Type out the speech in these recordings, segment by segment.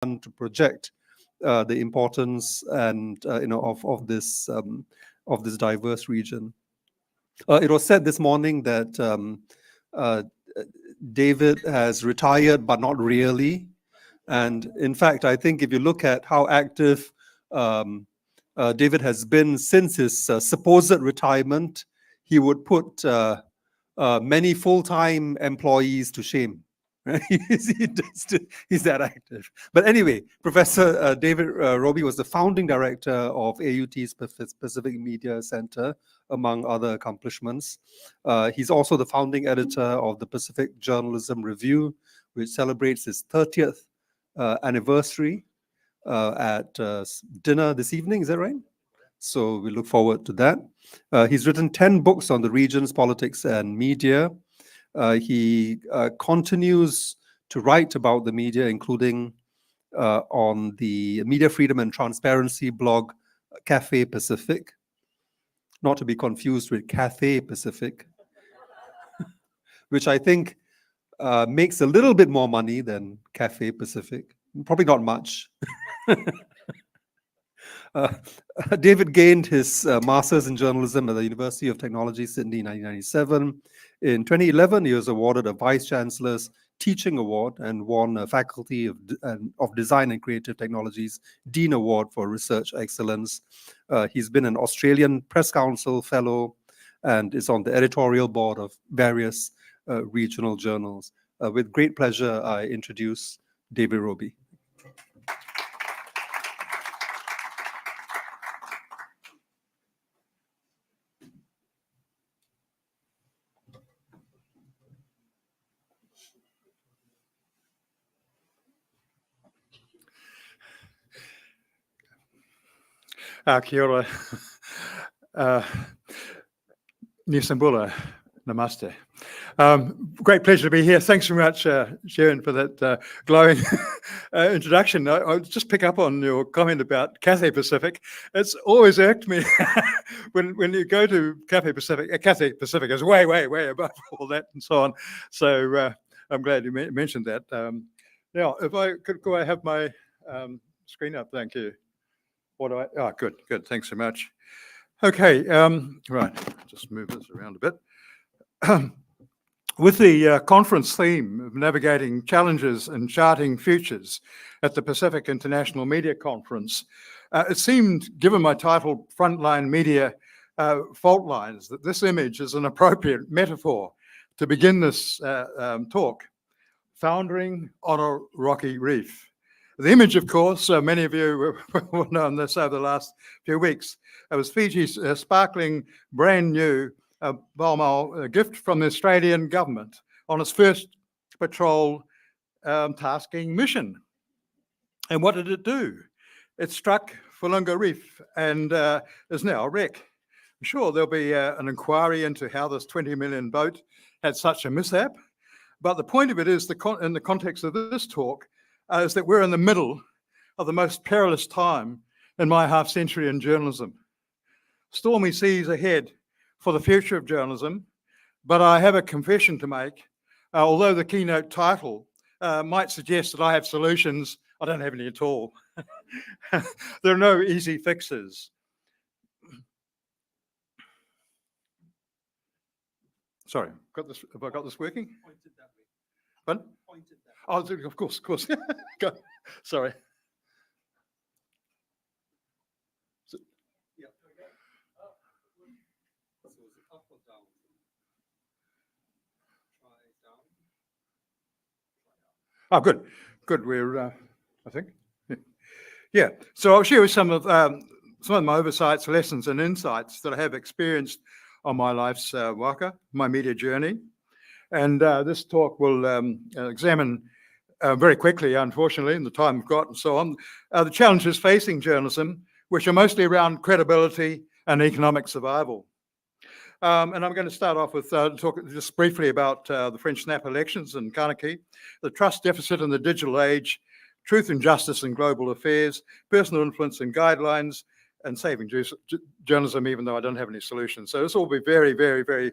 to project the importance and of this diverse region. It was said this morning that David has retired, but not really. And in fact, I think if you look at how active David has been since his supposed retirement, he would put many full-time employees to shame. He's that active. But anyway, Professor David Robie was the founding director of AUT's Pacific Media Center, among other accomplishments. He's also the founding editor of the Pacific Journalism Review, which celebrates its 30th anniversary at dinner this evening. Is that right? So we look forward to that. He's written 10 books on the region's politics and media. He continues to write about the media, including on the Media Freedom and Transparency blog, Cafe Pacific, not to be confused with Cathay Pacific, which I think makes a little bit more money than Cafe Pacific. Probably not much. David gained his master's in journalism at the University of Technology, Sydney, in 1997. In 2011, he was awarded a Vice Chancellor's Teaching Award and won a Faculty of Design and Creative Technologies Dean Award for Research Excellence. He's been an Australian Press Council Fellow and is on the editorial board of various regional journals. With great pleasure, I introduce David Robie. Kia ora. Nisambula. Namaste. Great pleasure to be here. Thanks very much, Sharon, for that glowing introduction. I'll just pick up on your comment about Cathay Pacific. It's always irked me when you go to Cathay Pacific is way, way, way above all that and so on. So I'm glad you mentioned that. Now, if I could go, I have my screen up. Thank you. Oh, good. Thanks so much. Okay, right. Just move this around a bit. With the conference theme of navigating challenges and charting futures at the Pacific International Media Conference, it seemed, given my title, Frontline Media Faultlines, that this image is an appropriate metaphor to begin this talk, Foundering on a Rocky Reef. The image, of course, many of you will know this over the last few weeks. It was Fiji's sparkling, brand new Balmoral gift from the Australian government on its first patrol tasking mission. And what did it do? It struck Fulunga Reef and is now a wreck. I'm sure there'll be an inquiry into how this 20 million boat had such a mishap. But the point of it is, in the context of this talk, is that we're in the middle of the most perilous time in my half-century in journalism. Stormy seas ahead for the future of journalism, but I have a confession to make. Although the keynote title might suggest that I have solutions, I don't have any at all. There are no easy fixes. Sorry, have I got this working? Pointed that way. Pardon? Pointed that way. Oh, of course. Go. Sorry. Yeah. So it's up or down? Try down. Oh, good. We're, I think. Yeah. So I'll share with some of my oversights, lessons, and insights that I have experienced on my life's waka, my media journey. And this talk will examine very quickly, unfortunately, in the time we've got and so on, the challenges facing journalism, which are mostly around credibility and economic survival. And I'm going to start off with talk just briefly about the French snap elections in Kanaki, the trust deficit in the digital age, truth and justice in global affairs, personal influence and guidelines, and saving journalism, even though I don't have any solutions. So this will be very, very, very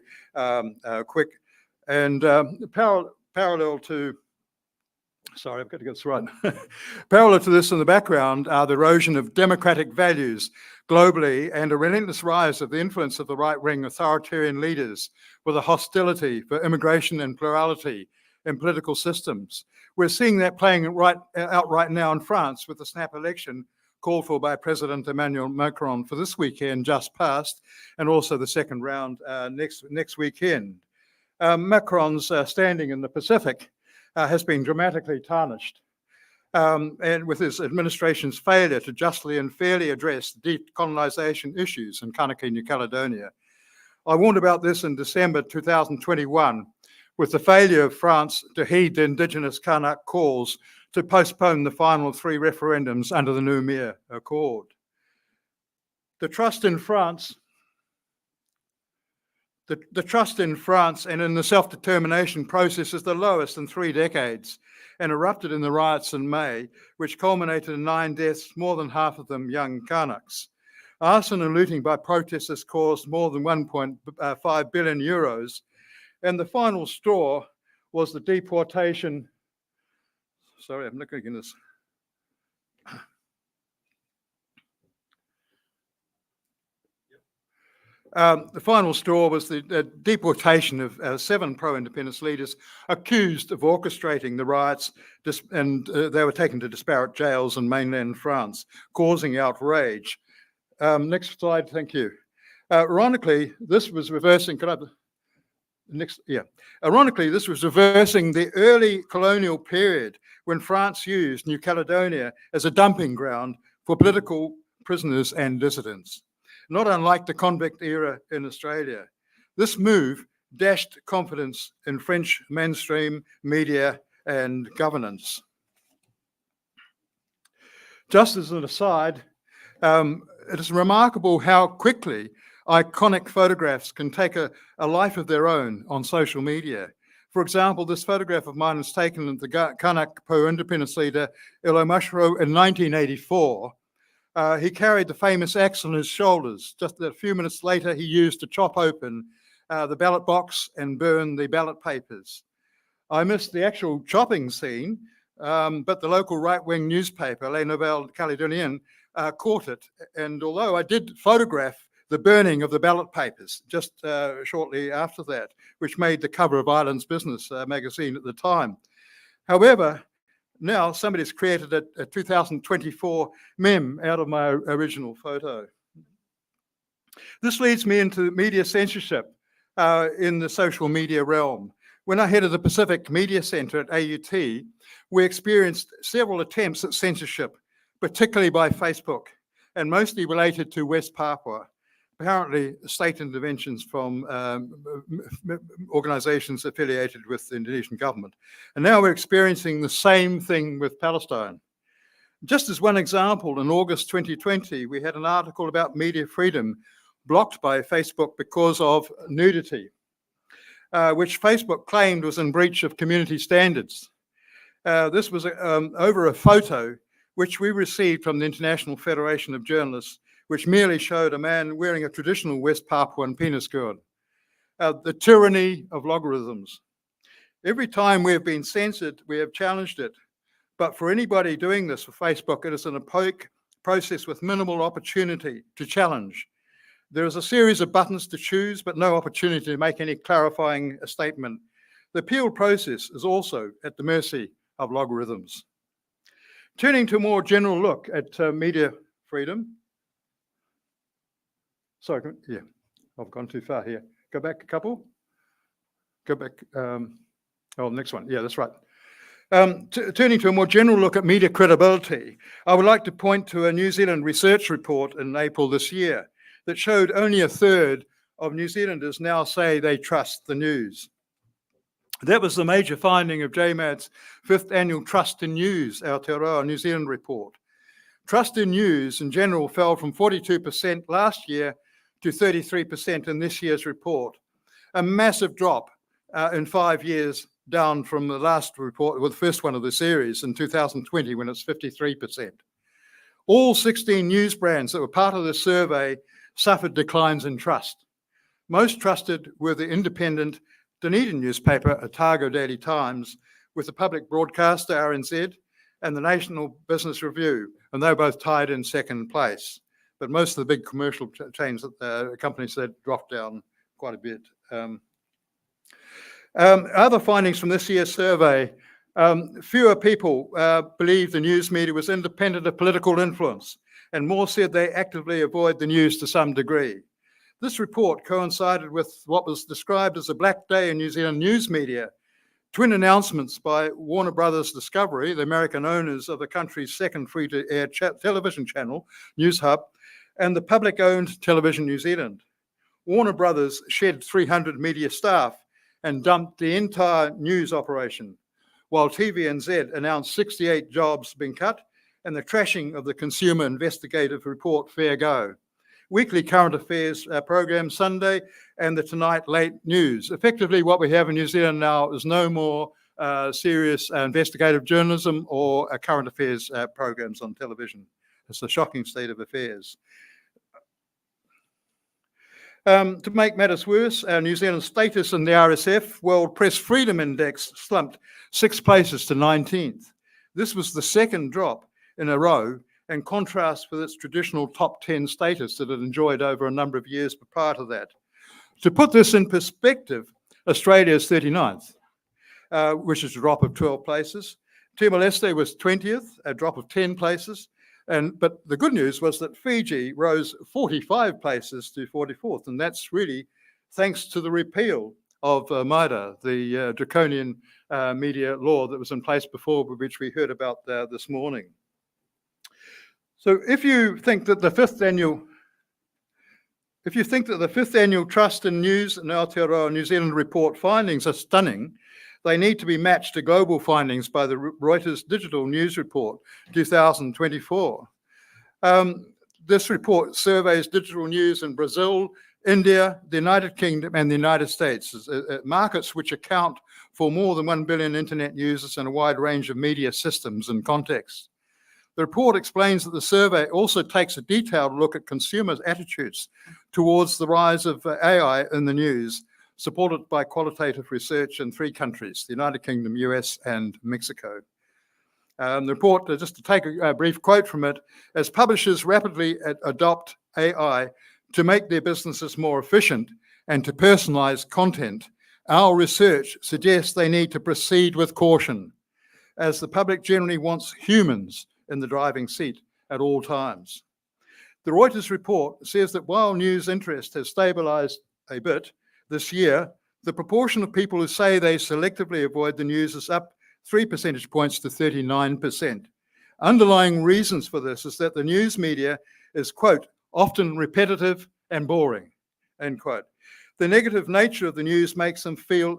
quick. And parallel to Sorry, I've got to get this right. Parallel to this in the background are the erosion of democratic values globally and a relentless rise of the influence of the right-wing authoritarian leaders with a hostility for immigration and plurality in political systems. We're seeing that playing out right now in France with the snap election called for by President Emmanuel Macron for this weekend just past, and also the second round next weekend. Macron's standing in the Pacific has been dramatically tarnished, and with his administration's failure to justly and fairly address decolonisation issues in Kanaka, New Caledonia. I warned about this in December 2021, with the failure of France to heed the Indigenous Kanak calls to postpone the final 3 referendums under the Noumea Accord. The trust in France and in the self-determination process is the lowest in 3 decades and erupted in the riots in May, which culminated in 9 deaths, more than half of them young Kanaks. Arson and looting by protesters caused more than 1.5 billion euros, and the final straw was the deportation. Sorry, I'm looking at this. The final straw was the deportation of 7 pro-independence leaders accused of orchestrating the riots, and they were taken to disparate jails in mainland France, causing outrage. Next slide, thank you. Ironically, this was reversing. Ironically, this was reversing the early colonial period when France used New Caledonia as a dumping ground for political prisoners and dissidents, not unlike the convict era in Australia. This move dashed confidence in French mainstream media and governance. Just as an aside, it is remarkable how quickly iconic photographs can take a life of their own on social media. For example, this photograph of mine was taken of the Kanak pro-independence leader Ilomashro in 1984. He carried the famous axe on his shoulders. Just a few minutes later, he used to chop open the ballot box and burn the ballot papers. I missed the actual chopping scene, but the local right-wing newspaper, Les Nouvelles Calédoniennes, caught it. And although I did photograph the burning of the ballot papers just shortly after that, which made the cover of Ireland's Business magazine at the time. However, now somebody's created a 2024 meme out of my original photo. This leads me into media censorship in the social media realm. When I headed the Pacific Media Centre at AUT, we experienced several attempts at censorship, particularly by Facebook, and mostly related to West Papua. Apparently, state interventions from organisations affiliated with the Indonesian government. And now we're experiencing the same thing with Palestine. Just as one example, in August 2020, we had an article about media freedom blocked by Facebook because of nudity, which Facebook claimed was in breach of community standards. This was over a photo which we received from the International Federation of Journalists, which merely showed a man wearing a traditional West Papuan penis guard. The tyranny of logarithms. Every time we have been censored, we have challenged it. But for anybody doing this for Facebook, it is an opaque process with minimal opportunity to challenge. There is a series of buttons to choose, but no opportunity to make any clarifying statement. The appeal process is also at the mercy of logarithms. Turning to a more general look at media freedom. Sorry, yeah, I've gone too far here. Go back a couple. Go back. Next one. Yeah, that's right. Turning to a more general look at media credibility, I would like to point to a New Zealand research report in April this year that showed only a third of New Zealanders now say they trust the news. That was the major finding of JMAD's 5th annual Trust in News, Aotearoa New Zealand report. Trust in news in general fell from 42% last year to 33% in this year's report. A massive drop in 5 years, down from the last report, well, the first one of the series in 2020 when it's 53%. All 16 news brands that were part of the survey suffered declines in trust. Most trusted were the independent Dunedin newspaper, Otago Daily Times, with the public broadcaster, RNZ, and the National Business Review, and they were both tied in second place. But most of the big commercial chains, companies that dropped down quite a bit. Other findings from this year's survey, fewer people believe the news media was independent of political influence, and more said they actively avoid the news to some degree. This report coincided with what was described as a black day in New Zealand news media. Twin announcements by Warner Brothers Discovery, the American owners of the country's second free-to-air television channel, News Hub, and the public-owned Television New Zealand. Warner Brothers shed 300 media staff and dumped the entire news operation, while TVNZ announced 68 jobs being cut and the trashing of the consumer investigative report Fair Go. Weekly current affairs program Sunday and the Tonight Late News. Effectively, what we have in New Zealand now is no more serious investigative journalism or current affairs programs on television. It's a shocking state of affairs. To make matters worse, our New Zealand status in the RSF World Press Freedom Index slumped 6 places to 19th. This was the second drop in a row, in contrast with its traditional top 10 status that it enjoyed over a number of years prior to that. To put this in perspective, Australia is 39th, which is a drop of 12 places. Timor-Leste was 20th, a drop of 10 places. But the good news was that Fiji rose 45 places to 44th, and that's really thanks to the repeal of MIDA, the draconian media law that was in place before, which we heard about this morning. So if you think that the fifth annual Trust in News and Aotearoa New Zealand report findings are stunning, they need to be matched to global findings by the Reuters Digital News Report 2024. This report surveys digital news in Brazil, India, the United Kingdom, and the United States, markets which account for more than 1 billion internet users and a wide range of media systems and contexts. The report explains that the survey also takes a detailed look at consumers' attitudes towards the rise of AI in the news, supported by qualitative research in 3 countries, the United Kingdom, US, and Mexico. The report, just to take a brief quote from it, as publishers rapidly adopt AI to make their businesses more efficient and to personalize content, our research suggests they need to proceed with caution, as the public generally wants humans in the driving seat at all times. The Reuters report says that while news interest has stabilized a bit this year, the proportion of people who say they selectively avoid the news is up 3 percentage points to 39%. Underlying reasons for this is that the news media is, quote, often repetitive and boring, end quote. The negative nature of the news makes them feel,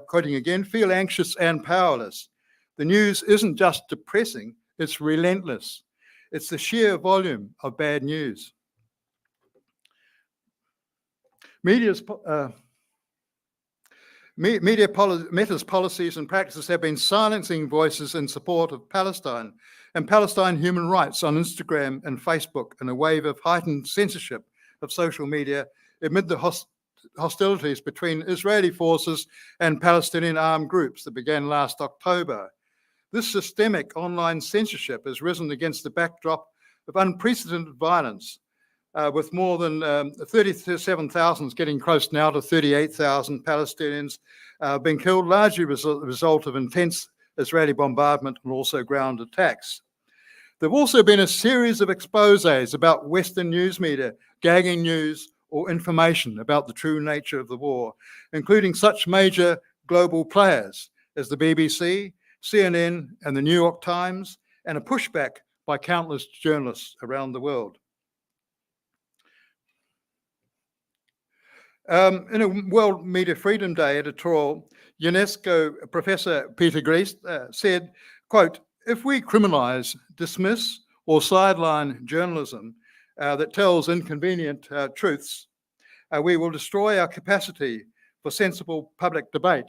quoting again, feel anxious and powerless. The news isn't just depressing, it's relentless. It's the sheer volume of bad news. Meta's policies and practices have been silencing voices in support of Palestine and Palestine human rights on Instagram and Facebook in a wave of heightened censorship of social media amid the hostilities between Israeli forces and Palestinian armed groups that began last October. This systemic online censorship has risen against the backdrop of unprecedented violence, with more than 37,000, getting close now to 38,000 Palestinians being killed, largely as a result of intense Israeli bombardment and also ground attacks. There have also been a series of exposés about Western news media gagging news or information about the true nature of the war, including such major global players as the BBC, CNN, and the New York Times, and a pushback by countless journalists around the world. In a World Media Freedom Day editorial, UNESCO Professor Peter Griest said, quote, if we criminalise, dismiss, or sideline journalism that tells inconvenient truths, we will destroy our capacity for sensible public debate.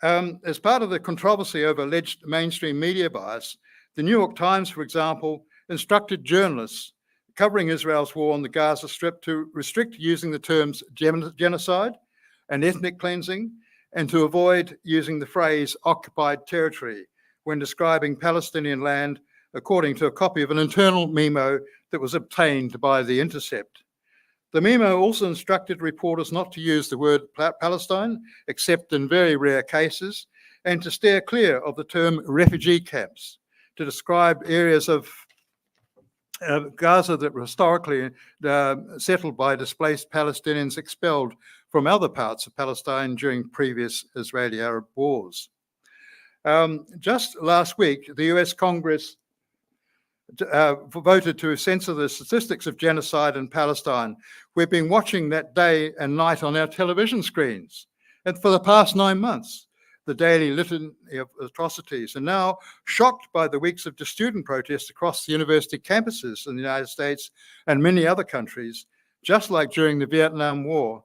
As part of the controversy over alleged mainstream media bias, the New York Times, for example, instructed journalists covering Israel's war on the Gaza Strip to restrict using the terms genocide and ethnic cleansing and to avoid using the phrase occupied territory when describing Palestinian land, according to a copy of an internal memo that was obtained by The Intercept. The memo also instructed reporters not to use the word Palestine, except in very rare cases, and to steer clear of the term refugee camps to describe areas of Gaza that were historically settled by displaced Palestinians expelled from other parts of Palestine during previous Israeli-Arab wars. Just last week, the US Congress voted to censor the statistics of genocide in Palestine. We've been watching that day and night on our television screens, and for the past 9 months, the daily litany of atrocities, and now shocked by the weeks of student protests across the university campuses in the United States and many other countries, just like during the Vietnam War,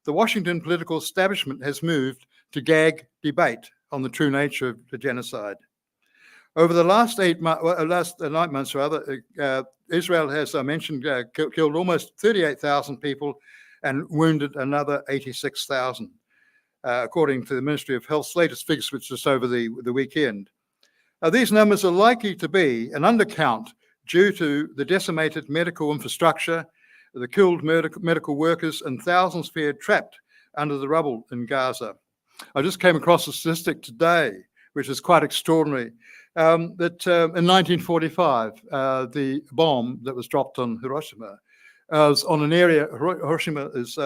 the Washington political establishment has moved to gag debate on the true nature of the genocide. Over the last 9 months, Israel has, I mentioned, killed almost 38,000 people and wounded another 86,000. According to the Ministry of Health's latest figures, which was over the weekend. These numbers are likely to be an undercount due to the decimated medical infrastructure, the killed medical workers, and thousands feared trapped under the rubble in Gaza. I just came across a statistic today, which is quite extraordinary, that in 1945, the bomb that was dropped on Hiroshima was on an area. Hiroshima is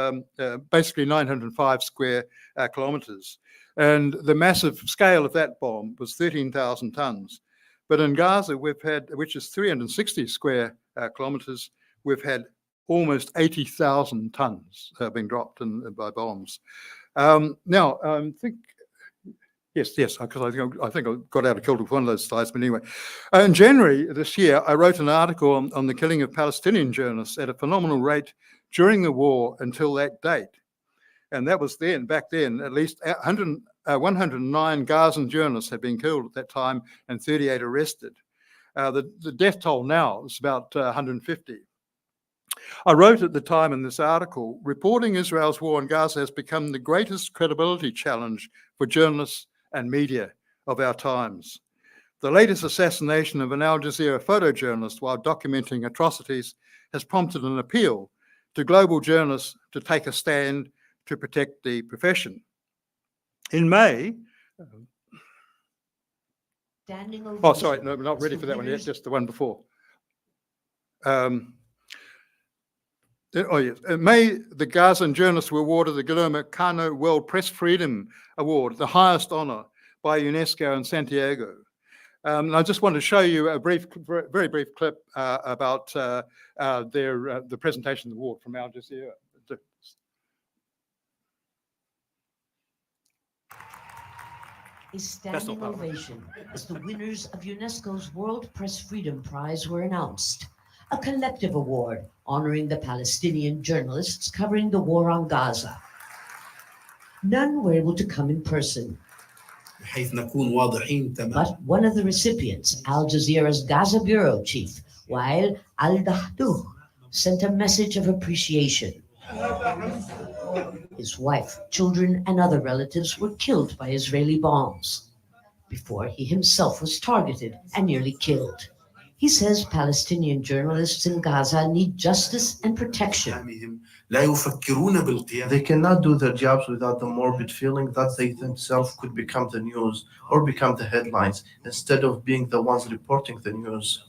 basically 905 square kilometers, and the massive scale of that bomb was 13,000 tons. But in Gaza, we've had, which is 360 square kilometers, we've had almost 80,000 tons being dropped by bombs. Now, I think, yes, because I think I got out of kilter with one of those slides, but anyway. In January this year, I wrote an article on the killing of Palestinian journalists at a phenomenal rate during the war until that date. And that was back then, at least 109 Gazan journalists had been killed at that time and 38 arrested. The death toll now is about 150. I wrote at the time in this article, reporting Israel's war on Gaza has become the greatest credibility challenge for journalists and media of our times. The latest assassination of an Al Jazeera photojournalist while documenting atrocities has prompted an appeal to global journalists to take a stand to protect the profession. In May, oh, sorry, no, not ready for that one yet, just the one before. Oh yes, in May, the Gazan journalists were awarded the Guillermo Cano World Press Freedom Award, the highest honor by UNESCO in Santiago. And I just want to show you a brief, very brief clip about the presentation of the award from Al Jazeera. A standing ovation as the winners of UNESCO's World Press Freedom Prize were announced, a collective award honoring the Palestinian journalists covering the war on Gaza. None were able to come in person. But one of the recipients, Al Jazeera's Gaza bureau chief, Wael Al-Dahduh, sent a message of appreciation. His wife, children, and other relatives were killed by Israeli bombs before he himself was targeted and nearly killed. He says Palestinian journalists in Gaza need justice and protection. They cannot do their jobs without the morbid feeling that they themselves could become the news or become the headlines instead of being the ones reporting the news.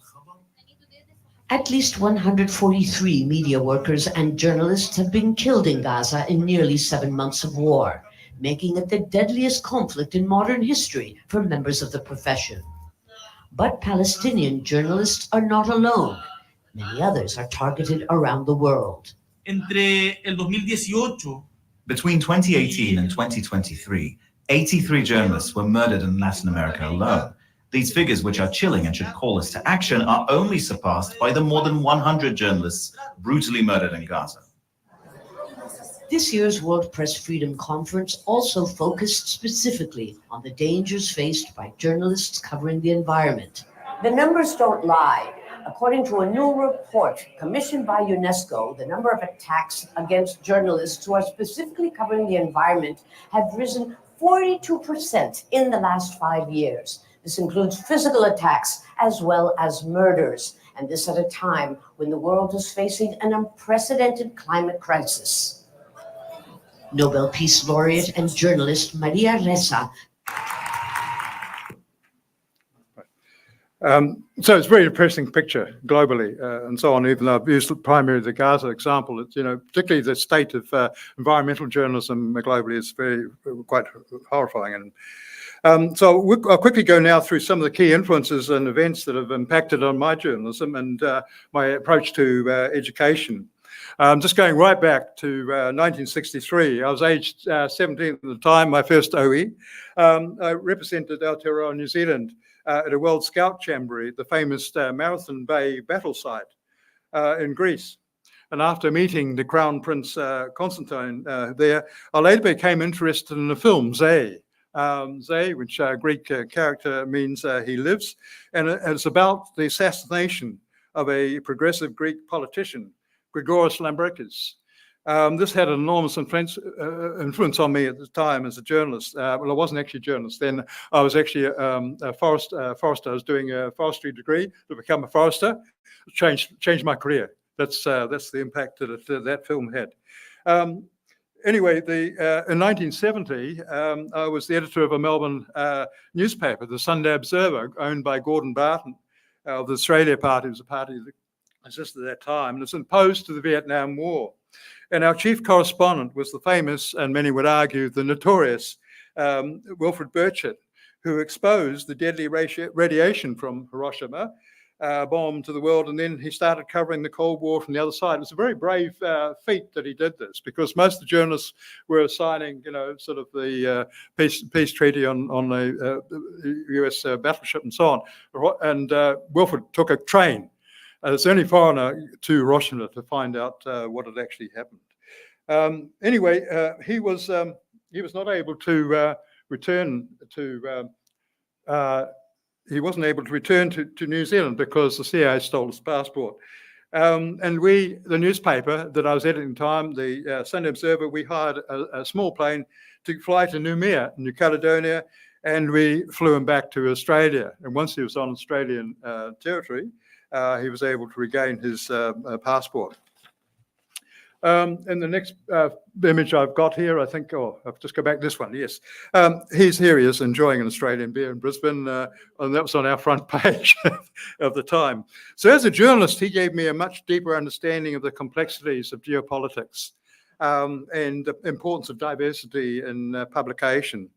At least 143 media workers and journalists have been killed in Gaza in nearly 7 months of war, making it the deadliest conflict in modern history for members of the profession. But Palestinian journalists are not alone. Many others are targeted around the world. Between 2018 and 2023, 83 journalists were murdered in Latin America alone. These figures, which are chilling and should call us to action, are only surpassed by the more than 100 journalists brutally murdered in Gaza. This year's World Press Freedom Conference also focused specifically on the dangers faced by journalists covering the environment. The numbers don't lie. According to a new report commissioned by UNESCO, the number of attacks against journalists who are specifically covering the environment have risen 42% in the last 5 years. This includes physical attacks as well as murders, and this at a time when the world is facing an unprecedented climate crisis. Nobel Peace Laureate and journalist Maria Ressa. So it's a very depressing picture globally and so on, even though I've used primarily the Gaza example. It's, particularly the state of environmental journalism globally is quite horrifying. And so I'll quickly go now through some of the key influences and events that have impacted on my journalism and my approach to education. Just going right back to 1963, I was aged 17 at the time, my first OE. I represented Aotearoa, New Zealand, at a World Scout Jamboree, the famous Marathon Bay battle site in Greece. And after meeting the Crown Prince Constantine there, I later became interested in the film Zay. Zay, which Greek character means he lives, and it's about the assassination of a progressive Greek politician, Grigoris Lambrakis. This had an enormous influence on me at the time as a journalist. Well, I wasn't actually a journalist then. I was actually a forester. I was doing a forestry degree to become a forester. Changed my career. That's the impact that that film had. Anyway, in 1970, I was the editor of a Melbourne newspaper, the Sunday Observer, owned by Gordon Barton of the Australia Party. It was a party that existed at that time, and it's opposed to the Vietnam War. And our chief correspondent was the famous, and many would argue, the notorious Wilfred Burchett, who exposed the deadly radiation from Hiroshima bomb to the world, and then he started covering the Cold War from the other side. It was a very brave feat that he did this, because most of the journalists were signing, sort of the peace treaty on the US battleship and so on. And Wilfred took a train. It's the only foreigner to Hiroshima to find out what had actually happened. Anyway, he was not able to return to. He wasn't able to return to New Zealand because the CIA stole his passport. And we, the newspaper that I was editing at the time, the Sunday Observer, we hired a small plane to fly to Noumea, New Caledonia, and we flew him back to Australia. And once he was on Australian territory, he was able to regain his passport. And the next image I've got here, I think, I'll just go back this one, yes. He is enjoying an Australian beer in Brisbane, and that was on our front page of the time. So as a journalist, he gave me a much deeper understanding of the complexities of geopolitics and the importance of diversity in publication.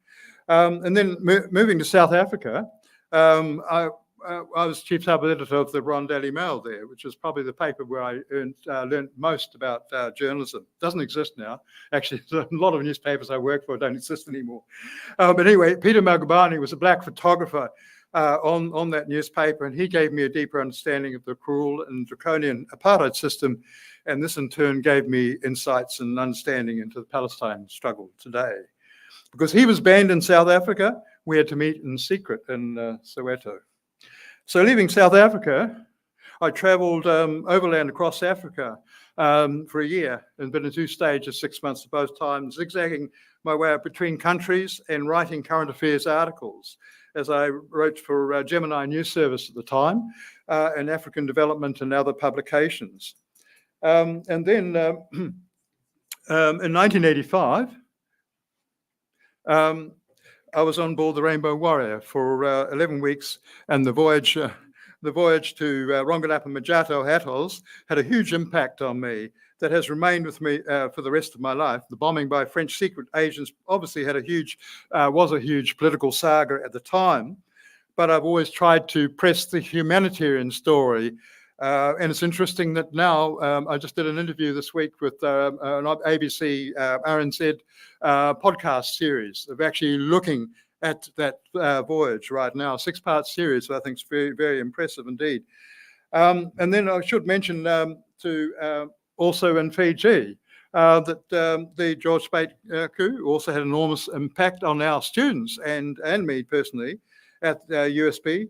And then moving to South Africa, I was chief sub-editor of the Daily Mail there, which is probably the paper where I learned most about journalism. It doesn't exist now. Actually, a lot of newspapers I work for don't exist anymore. But anyway, Peter Magubane was a black photographer on that newspaper, and he gave me a deeper understanding of the cruel and draconian apartheid system. And this in turn gave me insights and understanding into the Palestine struggle today. Because he was banned in South Africa, we had to meet in secret in Soweto. So leaving South Africa, I travelled overland across Africa for a year and been in 2 stages, 6 months at both times, zigzagging my way up between countries and writing current affairs articles, as I wrote for Gemini News Service at the time, and African Development and other publications. And then in 1985, I was on board the Rainbow Warrior for 11 weeks, and the voyage to Rongelap and Majato atolls had a huge impact on me that has remained with me for the rest of my life. The bombing by French secret agents obviously was a huge political saga at the time, but I've always tried to press the humanitarian story. And it's interesting that now I just did an interview this week with an ABC RNZ podcast series of actually looking at that voyage right now, a 6-part series. I think it's very, very impressive indeed. And then I should mention also in Fiji that the George Speight coup also had enormous impact on our students and me personally at USB.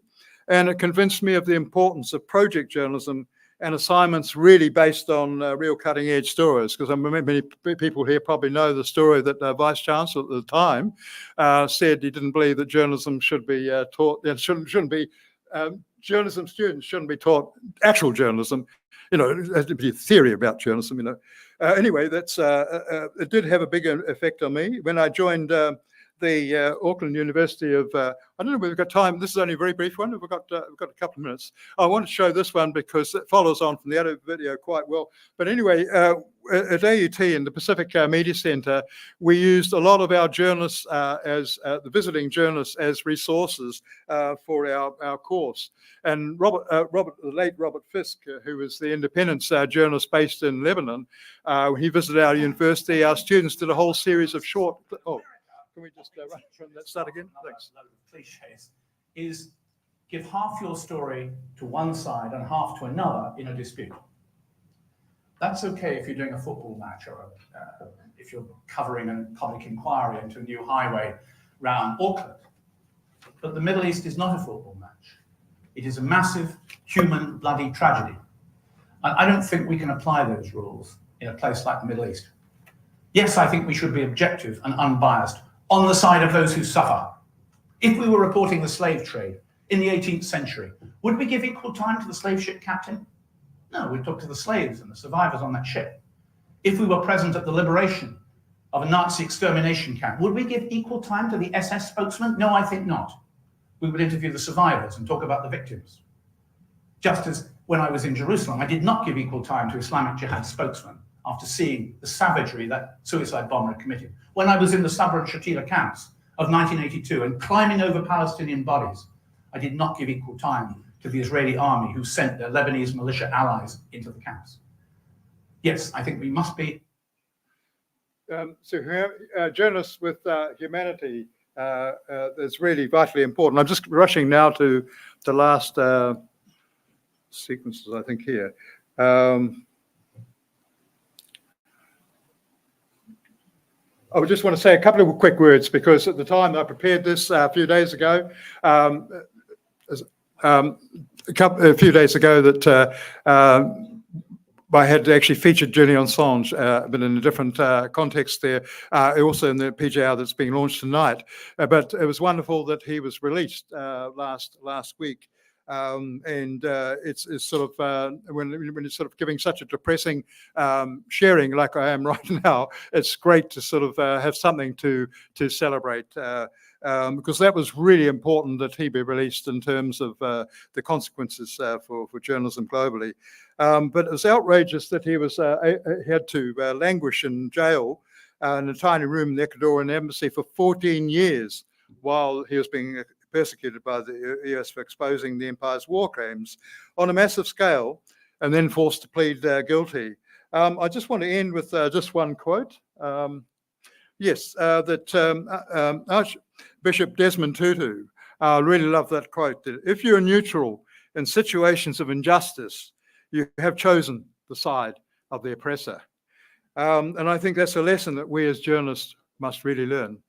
And it convinced me of the importance of project journalism and assignments really based on real cutting edge stories. Because many people here probably know the story that Vice Chancellor at the time said he didn't believe that journalism should be taught, shouldn't be, journalism students shouldn't be taught actual journalism, a theory about journalism, Anyway, that's it did have a big effect on me. When I joined the Auckland University of, I don't know if we've got time, this is only a very brief one, we've got a couple of minutes. I want to show this one because it follows on from the other video quite well. But anyway, at AUT in the Pacific Media Centre, we used a lot of our journalists as the visiting journalists as resources for our course. And the late Robert Fisk, who was the independence journalist based in Lebanon, when he visited our university, our students did a whole series of short, can we just run from that start again? Thanks. Cliches is give half your story to one side and half to another in a dispute. That's okay if you're doing a football match or if you're covering a public inquiry into a new highway round Auckland. But the Middle East is not a football match. It is a massive human bloody tragedy. And I don't think we can apply those rules in a place like the Middle East. Yes, I think we should be objective and unbiased on the side of those who suffer. If we were reporting the slave trade in the 18th century, would we give equal time to the slave ship captain? No, we'd talk to the slaves and the survivors on that ship. If we were present at the liberation of a Nazi extermination camp, would we give equal time to the SS spokesman? No, I think not. We would interview the survivors and talk about the victims. Just as when I was in Jerusalem, I did not give equal time to Islamic Jihad spokesman after seeing the savagery that suicide bomber had committed. When I was in the Sabra and Shatila camps of 1982 and climbing over Palestinian bodies, I did not give equal time to the Israeli army who sent their Lebanese militia allies into the camps. Yes, I think we must be. Journalists with humanity is really vitally important. I'm just rushing now to the last sequences, I think, here. I just want to say a couple of quick words because at the time I prepared this a few days ago, that I had actually featured Julian Assange, but in a different context there, also in the PJR that's being launched tonight. But it was wonderful that he was released last week. It's sort of when you're sort of giving such a depressing sharing like I am right now, it's great to sort of have something to celebrate because that was really important that he be released in terms of the consequences for journalism globally. But it was outrageous that he had to languish in jail in a tiny room in the Ecuadorian embassy for 14 years while he was being persecuted by the US for exposing the empire's war crimes on a massive scale and then forced to plead guilty. I just want to end with just one quote. That Archbishop Desmond Tutu, I really love that quote, that if you're neutral in situations of injustice, you have chosen the side of the oppressor. And I think that's a lesson that we as journalists must really learn.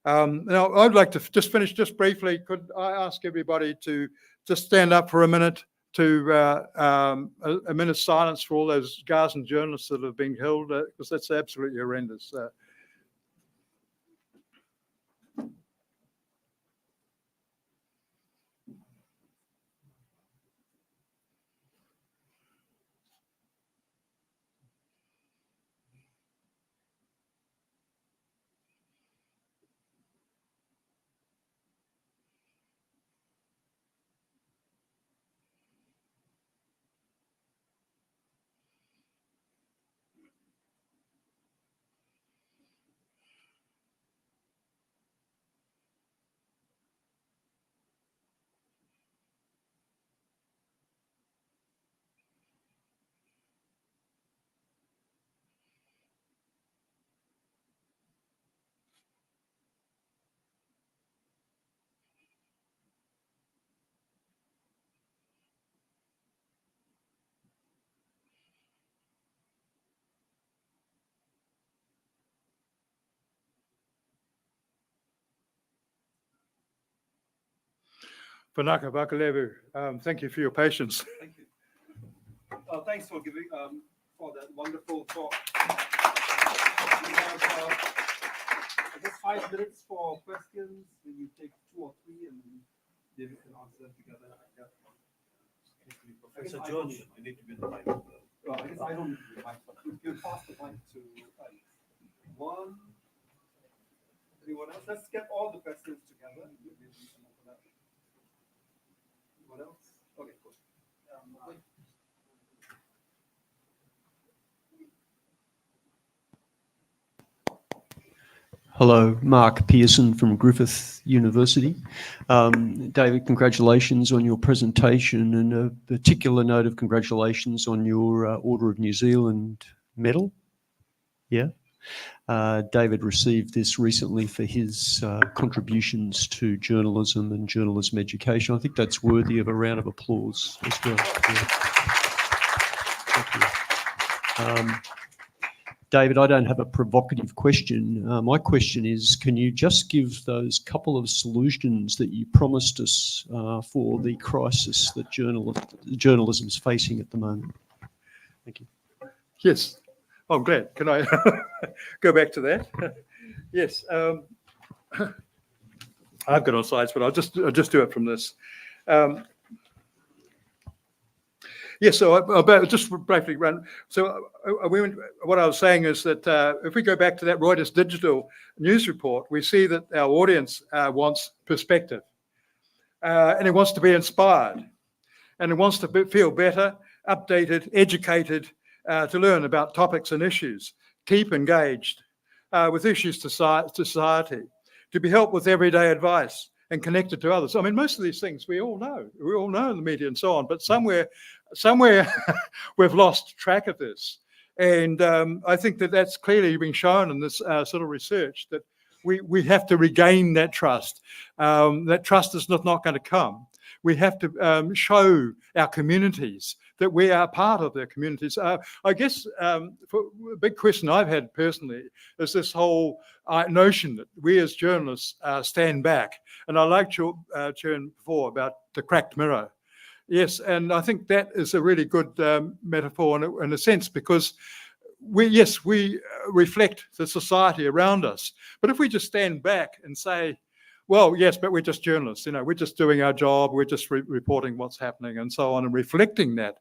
Now, I'd like to just finish just briefly. Could I ask everybody to just stand up for a minute to a minute's silence for all those Gazan journalists that have been killed, because that's absolutely horrendous. Vanaka Vakalevu, thank you for your patience. Thank you. Thanks for giving for that wonderful talk. We have, I guess, 5 minutes for questions. When you take 2 or 3, and David can answer them together. Yeah. Professor George, you need to be in the mic. Well, I guess I don't need to be the mic, but you'll pass the mic to one. Anyone else? Let's get all the questions together. Anyone else? Okay, cool. Hello, Mark Pearson from Griffith University. David, congratulations on your presentation, and a particular note of congratulations on your Order of New Zealand medal. Yeah. David received this recently for his contributions to journalism and journalism education. I think that's worthy of a round of applause as well. Yeah. Thank you. David, I don't have a provocative question. My question is, can you just give those couple of solutions that you promised us for the crisis that journalism is facing at the moment? Thank you. Yes. I'm glad. Can I go back to that? Yes. I've got on slides, but I'll just do it from this. Yes, so I'll just briefly run. So what I was saying is that if we go back to that Reuters digital news report, we see that our audience wants perspective, and it wants to be inspired, and it wants to feel better, updated, educated, to learn about topics and issues, keep engaged with issues to society, to be helped with everyday advice and connected to others. I mean, most of these things we all know in the media and so on, but somewhere we've lost track of this. And I think that that's clearly been shown in this sort of research, that we have to regain that trust. That trust is not going to come. We have to show our communities that we are part of their communities. I guess the big question I've had personally is this whole notion that we as journalists stand back. And I liked your turn before about the cracked mirror. Yes, and I think that is a really good metaphor in a sense, because we reflect the society around us. But if we just stand back and say, well, yes, but we're just journalists, we're just doing our job, we're just reporting what's happening and so on, and reflecting that,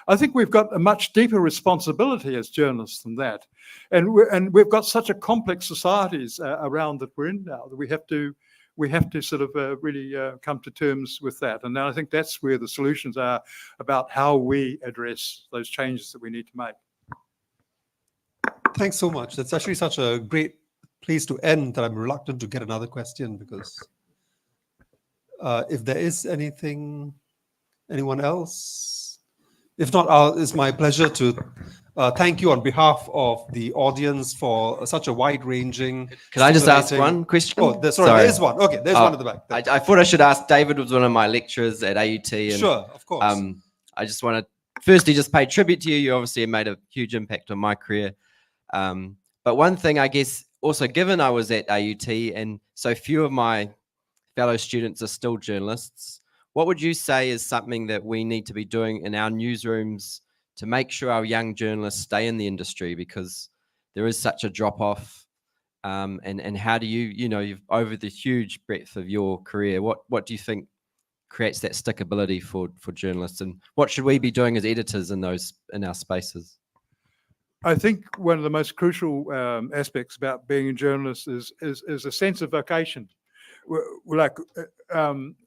I think we've got a much deeper responsibility as journalists than that. And we've got such a complex societies around that we're in now, that we have to sort of really come to terms with that. And I think that's where the solutions are, about how we address those changes that we need to make. Thanks so much. That's actually such a great place to end that I'm reluctant to get another question, because if there is anyone else? If not, it's my pleasure to thank you on behalf of the audience for such a wide-ranging. Can I just ask one question? Oh, there is one. Okay, there's one at the back. I thought I should ask. David was one of my lecturers at AUT. And, sure, of course. I just want to firstly just pay tribute to you. You obviously have made a huge impact on my career. But one thing, I guess, also given I was at AUT and so few of my fellow students are still journalists, what would you say is something that we need to be doing in our newsrooms to make sure our young journalists stay in the industry, because there is such a drop-off? And how do you've over the huge breadth of your career, what do you think creates that stickability for journalists, and what should we be doing as editors in our spaces? I think one of the most crucial aspects about being a journalist is a sense of vocation.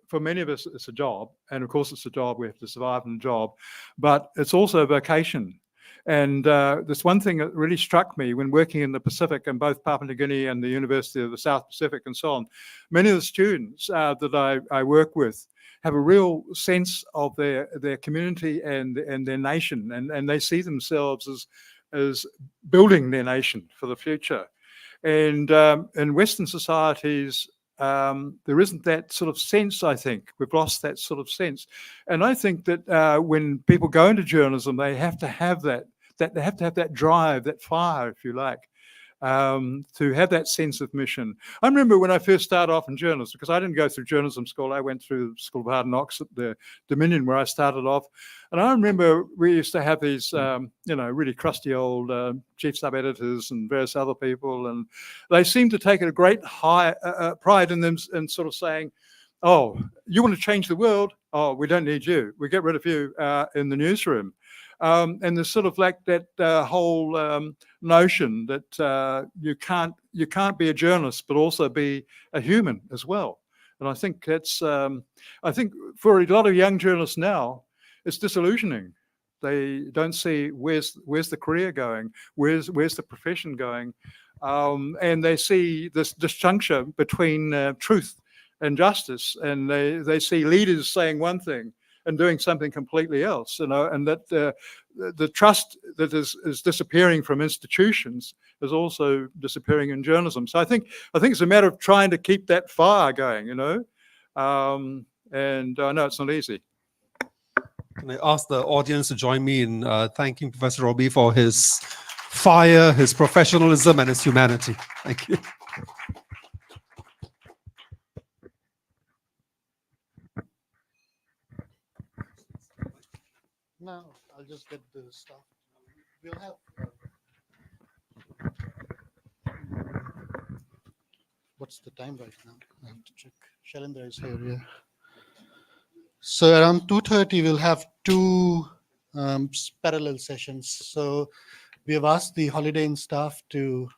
For many of us, it's a job, and of course it's a job, we have to survive in a job, but it's also a vocation. And this one thing that really struck me when working in the Pacific, in both Papua New Guinea and the University of the South Pacific and so on, many of the students that I work with have a real sense of their community and their nation, and they see themselves as building their nation for the future. And in Western societies, there isn't that sort of sense. I think we've lost that sort of sense. And I think that when people go into journalism, they have to have that they have to have that drive, that fire, if you like, to have that sense of mission. I remember when I first started off in journalism, because I didn't go through journalism school, I went through School of Hard Knocks at the Dominion where I started off. And I remember we used to have these, really crusty old chief sub-editors and various other people, and they seemed to take a great pride in them and sort of saying, oh, you want to change the world? Oh, we don't need you. We get rid of you in the newsroom. And there's sort of like that whole notion that you can't be a journalist but also be a human as well. And I think that's I think for a lot of young journalists now, it's disillusioning. They don't see where's the career going, where's the profession going, and they see this disjuncture between truth and justice, and they see leaders saying one thing and doing something completely else, and that the trust that is disappearing from institutions is also disappearing in journalism. So I think it's a matter of trying to keep that fire going, and I know it's not easy. Can I ask the audience to join me in thanking Professor Robie for his fire, his professionalism, and his humanity? Thank you. No, I'll just get the stuff. We'll have. What's the time right now? I have to check. Shailendra is here. Yeah. So around 2:30, we'll have two parallel sessions. So we have asked the Holiday Inn staff to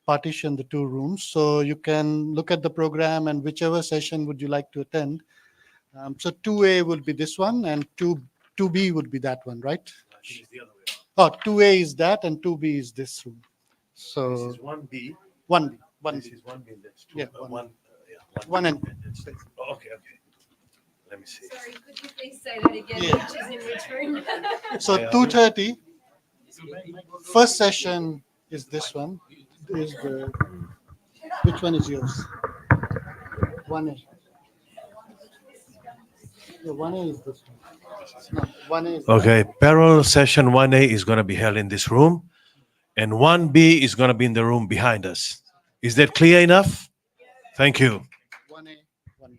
partition the two rooms, so you can look at the program and whichever session would you like to attend. So 2A would be this one, and 2B would be that one, right? Oh, 2A is that, and 2B is this room. So This is 1B. 1B. This is 1B. That's two. Yeah, One and Oh, okay. Let me see. Sorry, could you please say that again? Yeah. Which is in return. so 2:30. First session is this one. Which one is yours? 1A. Yeah, 1A is this one. No, 1A is Okay, parallel session 1A is going to be held in this room, and 1B is going to be in the room behind us. Is that clear enough? Thank you. 1A, 1B.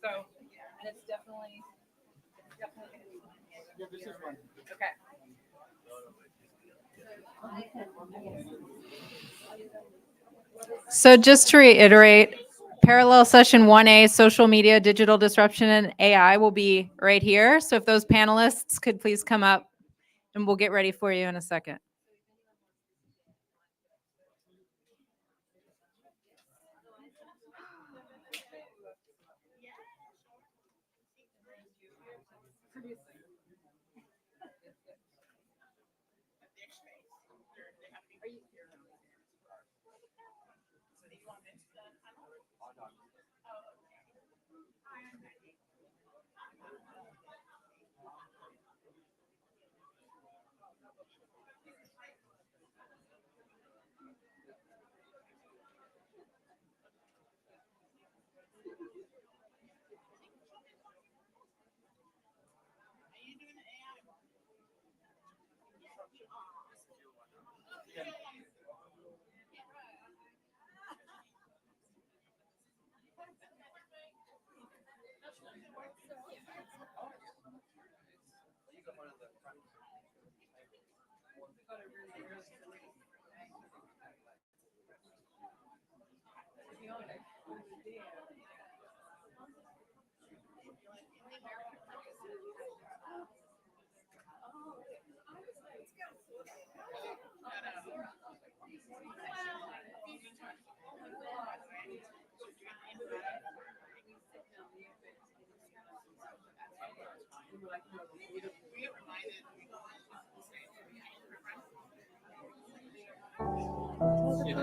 So, and it's definitely. Yeah, this is one. Okay. So just to reiterate, parallel session 1A, social media, digital disruption, and AI will be right here. So if those panelists could please come up, and we'll get ready for you in a second.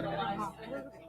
that.